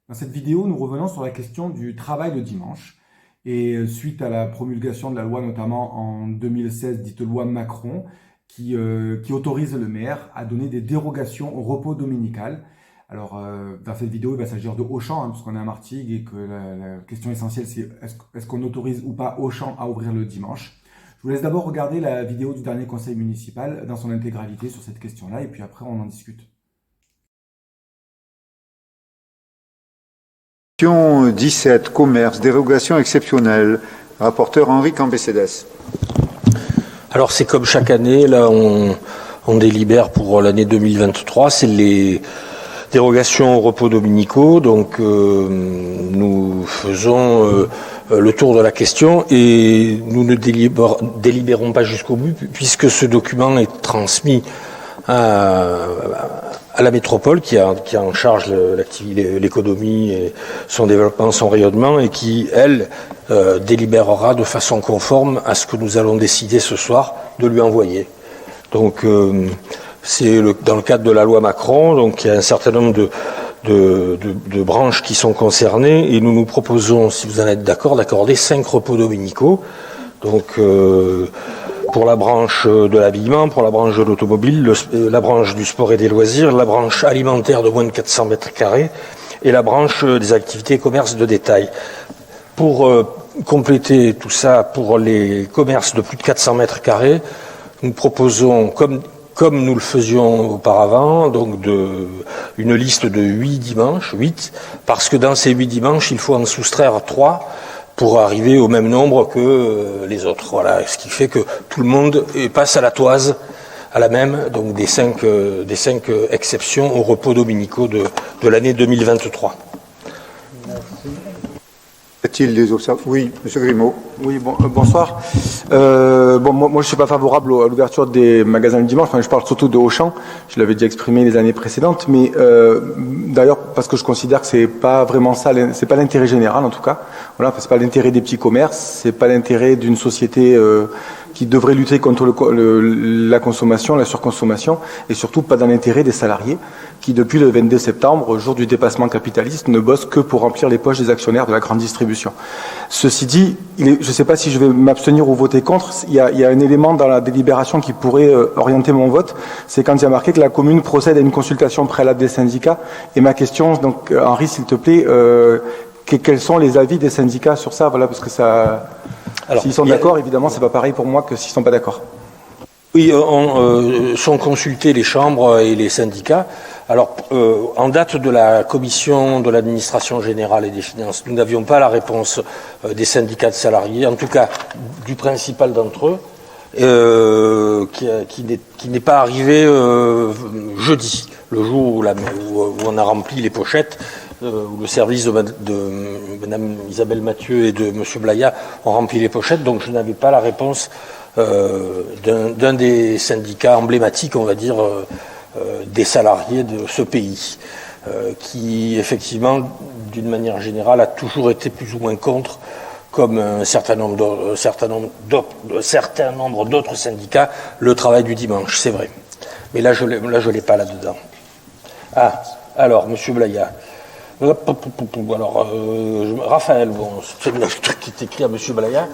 Dans cette vidéo, nous revenons sur la question du travail le dimanche. Et suite à la promulgation de la loi, notamment en 2016, dite loi Macron, qui autorise le maire à donner des dérogations au repos dominical. Alors, dans cette vidéo, il va s'agir de Auchan, hein, puisqu'on est à Martigues et que la question essentielle, c'est est-ce qu'on autorise ou pas Auchan à ouvrir le dimanche? Je vous laisse d'abord regarder la vidéo du dernier conseil municipal dans son intégralité sur cette question-là, et puis après, on en discute. Question 17, commerce, dérogation exceptionnelle. Rapporteur Henri Cambécédès. Alors c'est comme chaque année, là on délibère pour l'année 2023, c'est les dérogations aux repos dominicaux, donc nous faisons le tour de la question et nous ne délibérons pas jusqu'au bout puisque ce document est transmis à la métropole qui a en charge l'économie et son développement, son rayonnement et qui, elle, délibérera de façon conforme à ce que nous allons décider ce soir de lui envoyer. Donc c'est dans le cadre de la loi Macron, donc il y a un certain nombre de branches qui sont concernées et nous nous proposons, si vous en êtes d'accord, d'accorder 5 repos dominicaux. Donc pour la branche de l'habillement, pour la branche de l'automobile, la branche du sport et des loisirs, la branche alimentaire de moins de 400 mètres carrés et la branche des activités et commerces de détail. Pour compléter tout ça, pour les commerces de plus de 400 mètres carrés, nous proposons, comme nous le faisions auparavant, donc une liste de 8 dimanches, 8, parce que dans ces 8 dimanches, il faut en soustraire 3 pour arriver au même nombre que les autres. Voilà, ce qui fait que tout le monde passe à la toise, à la même, donc des 5 exceptions aux repos dominicaux de l'année 2023. Y a-t-il des observations? Oui, Monsieur Grimaud. Oui, bonsoir. Moi, je suis pas favorable à l'ouverture des magasins le dimanche. Enfin, je parle surtout de Auchan. Je l'avais déjà exprimé les années précédentes, mais d'ailleurs parce que je considère que c'est pas vraiment ça, c'est pas l'intérêt général en tout cas. Voilà, c'est pas l'intérêt des petits commerces, c'est pas l'intérêt d'une société qui devrait lutter contre la consommation, la surconsommation, et surtout pas dans l'intérêt des salariés qui, depuis le 22 septembre, jour du dépassement capitaliste, ne bossent que pour remplir les poches des actionnaires de la grande distribution. Ceci dit, je ne sais pas si je vais m'abstenir ou voter contre, il y a un élément dans la délibération qui pourrait orienter mon vote, c'est quand il y a marqué que la commune procède à une consultation préalable des syndicats. Et ma question, donc Henri, s'il te plaît, quels sont les avis des syndicats sur ça? Voilà, parce que ça... S'ils sont d'accord, évidemment, c'est pas pareil pour moi que s'ils sont pas d'accord. Oui, sont consultés les chambres et les syndicats. Alors, en date de la commission de l'administration générale et des finances, nous n'avions pas la réponse des syndicats de salariés, en tout cas du principal d'entre eux, qui n'est pas arrivé jeudi, le jour où on a rempli les pochettes. Où le service de Mme Isabelle Mathieu et de M. Blaya ont rempli les pochettes, donc je n'avais pas la réponse d'un des syndicats emblématiques, on va dire, des salariés de ce pays, qui effectivement, d'une manière générale, a toujours été plus ou moins contre, comme un certain nombre d'autres syndicats, le travail du dimanche, c'est vrai. Mais là, je l'ai pas là-dedans. Ah, alors, M. Blaya. Alors, Raphaël, bon, c'est le truc qui est écrit à M. Blaya.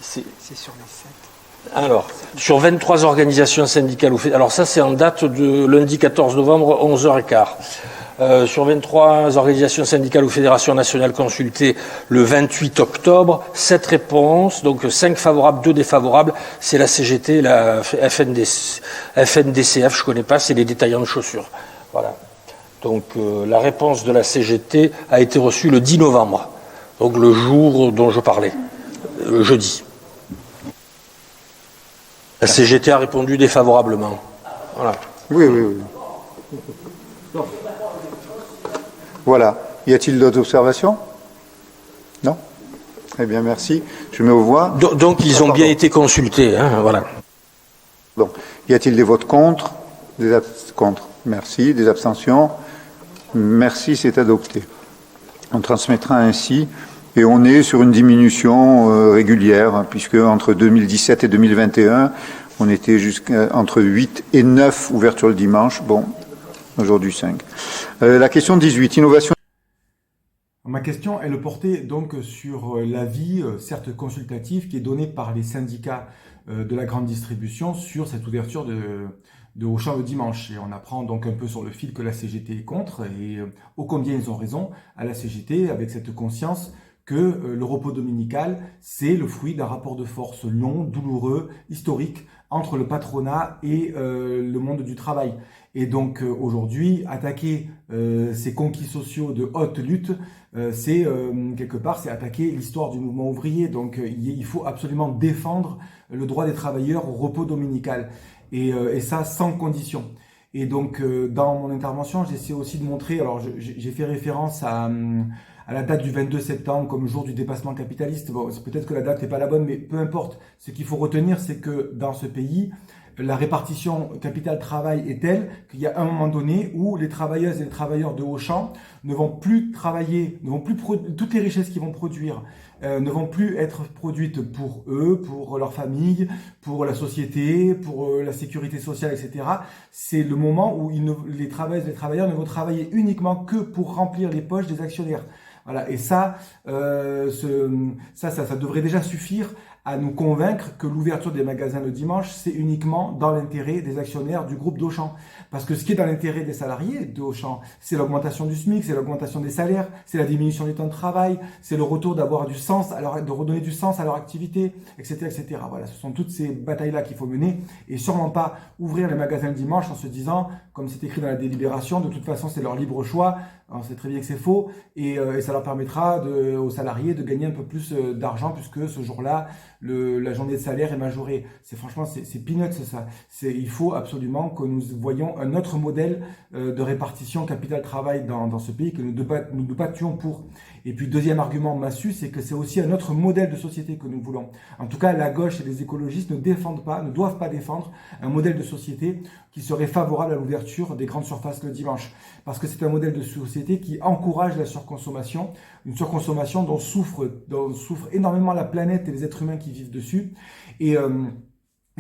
C'est sur les 7. Alors, sur 23 organisations syndicales, alors ça c'est en date de lundi 14 novembre, 11h15. Sur 23 organisations syndicales ou fédérations nationales consultées le 28 octobre, 7 réponses, donc 5 favorables, 2 défavorables, c'est la CGT, la FNDCF, je connais pas, c'est les détaillants de chaussures. Voilà. Donc la réponse de la CGT a été reçue le 10 novembre, donc le jour dont je parlais, jeudi. La CGT a répondu défavorablement. Voilà. Oui. Voilà. Y a-t-il d'autres observations? Non? Très bien, merci. Je mets aux voix. Donc ils ont bien été consultés, hein, voilà. Bon. Y a-t-il des votes contre? Contre. Merci. Des abstentions? Merci, c'est adopté. On transmettra ainsi, et on est sur une diminution régulière, hein, puisque entre 2017 et 2021, on était entre 8 et 9 ouvertures le dimanche. Bon, aujourd'hui 5. La question 18, innovation. ma question, elle portait donc sur l'avis, certes consultatif, qui est donné par les syndicats de la grande distribution sur cette ouverture de Auchan le dimanche. Et on apprend donc un peu sur le fil que la CGT est contre, et ô combien ils ont raison à la CGT, avec cette conscience que le repos dominical, c'est le fruit d'un rapport de force long, douloureux, historique, entre le patronat et le monde du travail. Et donc aujourd'hui, attaquer ces conquis sociaux de haute lutte, c'est quelque part, c'est attaquer l'histoire du mouvement ouvrier. Donc il faut absolument défendre le droit des travailleurs au repos dominical. Et ça sans condition. Et donc dans mon intervention, j'essaie aussi de montrer, alors j'ai fait référence à la date du 22 septembre comme jour du dépassement capitaliste. Bon, peut-être que la date n'est pas la bonne, mais peu importe. Ce qu'il faut retenir, c'est que dans ce pays, la répartition capital-travail est telle qu'il y a un moment donné où les travailleuses et les travailleurs de Auchan ne vont plus travailler, toutes les richesses qu'ils vont produire ne vont plus être produites pour eux, pour leur famille, pour la société, pour la sécurité sociale, etc. C'est le moment où les travailleuses et les travailleurs ne vont travailler uniquement que pour remplir les poches des actionnaires. Voilà, et ça devrait déjà suffire à nous convaincre que l'ouverture des magasins le dimanche, c'est uniquement dans l'intérêt des actionnaires du groupe d'Auchan. Parce que ce qui est dans l'intérêt des salariés d'Auchan, c'est l'augmentation du SMIC, c'est l'augmentation des salaires, c'est la diminution du temps de travail, c'est le retour d'avoir du sens, de redonner du sens à leur activité, etc., etc. Voilà, ce sont toutes ces batailles-là qu'il faut mener, et sûrement pas ouvrir les magasins le dimanche en se disant, comme c'est écrit dans la délibération, de toute façon c'est leur libre choix. On sait très bien que c'est faux, et ça leur permettra aux salariés de gagner un peu plus d'argent, puisque ce jour-là, la journée de salaire est majorée. Franchement, c'est peanuts ça. Il faut absolument que nous voyions un autre modèle de répartition capital-travail dans ce pays, que nous nous battions pour. Et puis deuxième argument massu, c'est que c'est aussi un autre modèle de société que nous voulons. En tout cas, la gauche et les écologistes ne doivent pas défendre un modèle de société qui serait favorable à l'ouverture des grandes surfaces le dimanche. Parce que c'est un modèle de société qui encourage la surconsommation, une surconsommation dont souffre énormément la planète et les êtres humains qui vivent dessus. Et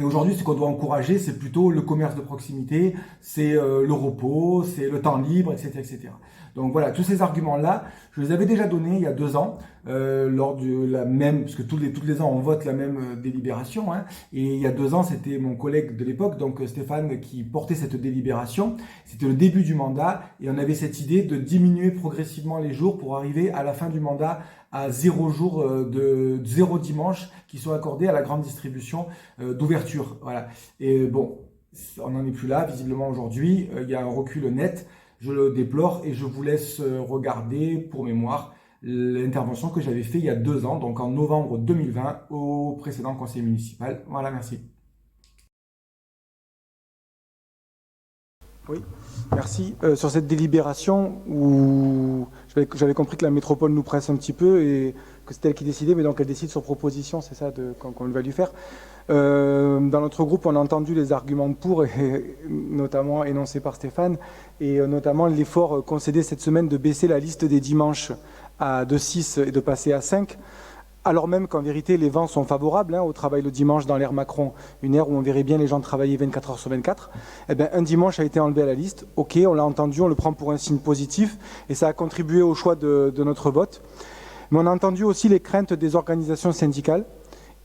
aujourd'hui, ce qu'on doit encourager, c'est plutôt le commerce de proximité, c'est le repos, c'est le temps libre, etc., etc. Donc voilà, tous ces arguments-là, je les avais déjà donnés il y a 2 ans, lors de la même, parce que tous les ans on vote la même délibération, hein, et il y a 2 ans c'était mon collègue de l'époque, donc Stéphane, qui portait cette délibération. C'était le début du mandat, et on avait cette idée de diminuer progressivement les jours pour arriver à la fin du mandat à 0 jour de 0 dimanche qui sont accordés à la grande distribution d'ouverture. Voilà. Et bon, on n'en est plus là, visiblement aujourd'hui, il y a un recul net. Je le déplore, et je vous laisse regarder pour mémoire l'intervention que j'avais fait il y a 2 ans, donc en novembre 2020, au précédent conseil municipal. Voilà, merci. Oui, merci. Sur cette délibération où j'avais compris que la métropole nous presse un petit peu et que c'est elle qui décidait, mais donc elle décide sur proposition, c'est ça qu'on va lui faire. Dans notre groupe, on a entendu les arguments pour, et notamment énoncés par Stéphane, et notamment l'effort concédé cette semaine de baisser la liste des dimanches de 6 et de passer à 5. Alors même qu'en vérité, les vents sont favorables au travail le dimanche dans l'ère Macron, une ère où on verrait bien les gens travailler 24 heures sur 24. Eh bien, un dimanche a été enlevé à la liste. Ok, on l'a entendu, on le prend pour un signe positif, et ça a contribué au choix de notre vote. Mais on a entendu aussi les craintes des organisations syndicales,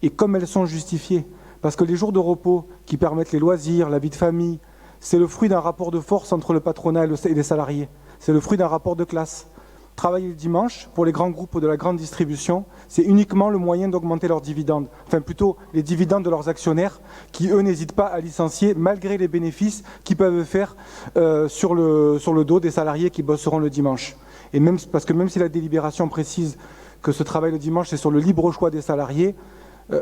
et comme elles sont justifiées, parce que les jours de repos qui permettent les loisirs, la vie de famille, c'est le fruit d'un rapport de force entre le patronat et les salariés. C'est le fruit d'un rapport de classe. Travailler le dimanche, pour les grands groupes de la grande distribution, c'est uniquement le moyen d'augmenter leurs dividendes. Enfin, plutôt les dividendes de leurs actionnaires, qui, eux, n'hésitent pas à licencier, malgré les bénéfices qu'ils peuvent faire sur le dos des salariés qui bosseront le dimanche. Et même, parce que même si la délibération précise que ce travail le dimanche, c'est sur le libre choix des salariés,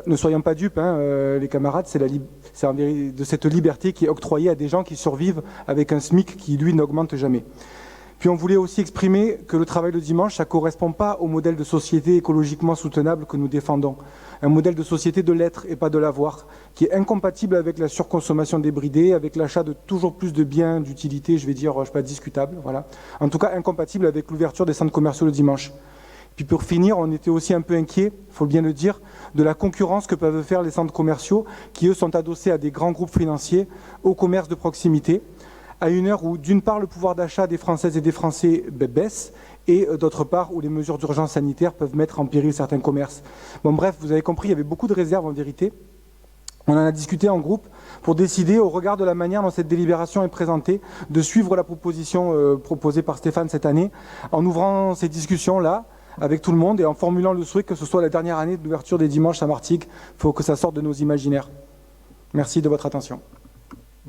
ne soyons pas dupes, les camarades, c'est de cette liberté qui est octroyée à des gens qui survivent avec un SMIC qui, lui, n'augmente jamais. Puis on voulait aussi exprimer que le travail le dimanche, ça ne correspond pas au modèle de société écologiquement soutenable que nous défendons. Un modèle de société de l'être et pas de l'avoir, qui est incompatible avec la surconsommation débridée, avec l'achat de toujours plus de biens d'utilité, je sais pas, discutable, voilà. En tout cas, incompatible avec l'ouverture des centres commerciaux le dimanche. Puis pour finir, on était aussi un peu inquiets, il faut bien le dire, de la concurrence que peuvent faire les centres commerciaux, qui eux sont adossés à des grands groupes financiers, au commerce de proximité, à une heure où, d'une part, le pouvoir d'achat des Françaises et des Français baisse, et d'autre part, où les mesures d'urgence sanitaire peuvent mettre en péril certains commerces. Bon, bref, vous avez compris, il y avait beaucoup de réserves en vérité. On en a discuté en groupe pour décider, au regard de la manière dont cette délibération est présentée, de suivre la proposition proposée par Stéphane cette année, en ouvrant ces discussions-là avec tout le monde et en formulant le souhait que ce soit la dernière année d'ouverture des dimanches à Martigues. Il faut que ça sorte de nos imaginaires. Merci de votre attention.